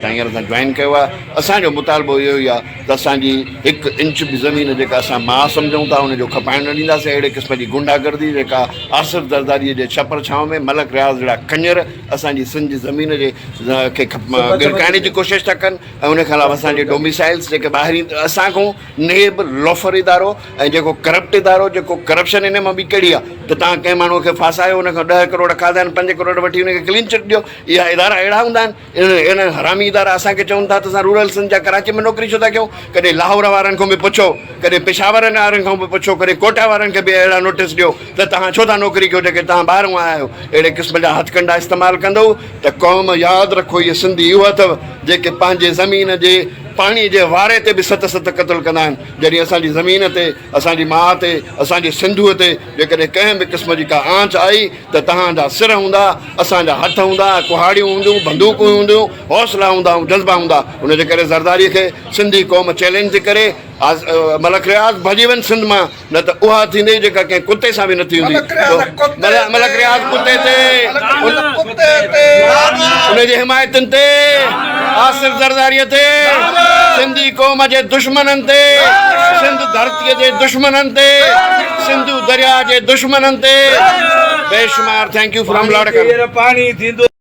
हींअर असां जॉइन कयो आहे। असांजो मुतालबो इहो ई आहे त असांजी हिकु इंच बि ज़मीन जेका असां मां सम्झूं था उनजो खपाइण न ॾींदासीं। अहिड़े क़िस्म जी गुंडागर्दी जेका आसिफ़ ज़रदारीअ जे छपर छांव में मलक रियाज़ जहिड़ा कंजर असांजी सिंध जी ज़मीन जे खे गिरकाइण जी कोशिशि था कनि। ऐं उनखां अलावा असांजे डोमिसाइल्स जेके ॿाहिरीं असांखां नेब लोफर इदारो ऐं जेको करप्ट इदारो जेको करप्शन इन मां बि कहिड़ी आहे त तव्हां कंहिं माण्हूअ खे फासायो उनखां 10 करोड़ खाधा आहिनि 5 करोड़ वठी उनखे क्लीन चिट ॾियो। इहा इदारा अहिड़ा हूंदा आहिनि। इन हरामी इदारा असांखे चवनि था त असां रूरल सिंध जा कराची में नौकिरी छो था कयूं। कॾहिं लाहौर वारनि खां बि पुछो, कॾहिं पेशावर वारनि खां बि पुछो, कॾहिं कोटा वारनि खे बि अहिड़ा नोटिस ॾियो त तव्हां छो था नौकिरी कयो जेके तव्हां ॿाहिरों आया आहियो। अहिड़े क़िस्म जा हथकंडा इस्तेमालु कंदव त क़ौम यादि रखो इहे सिंधी उहे अथव जेके पंहिंजे ज़मीन जे पाणी जे वारे ते बि 7 क़त्ल कंदा आहिनि। जॾहिं असांजी ज़मीन ते असांजी माउ ते असांजे सिंधूअ ते जेकॾहिं कंहिं बि क़िस्म जी का आंच आई त तव्हांजा सिर हूंदा, असांजा हथ हूंदा, कुहाड़ियूं हूंदियूं, बंदूकूं हूंदियूं, हौसला हूंदा, जज़्बा हूंदा। उनजे करे ज़रदारीअ खे सिंधी क़ौम चैलेंज थी करे मलक रियाज़ भॼी वञ सिंध मां, न त उहा थींदी जेका कंहिं कुते सां बि न थी हूंदी। मलक रियाज़ कुते ते उनजे हिमायतुनि ते आसिफ़ ज़रदारीअ ते सिंधी क़ौम जे दुश्मननि ते सिंध धरतीअ जे दुश्मननि ते सिंधु दरिया जे दुश्मननि ते बेशुमार थैंक यू फ्रॉम लॉर्ड।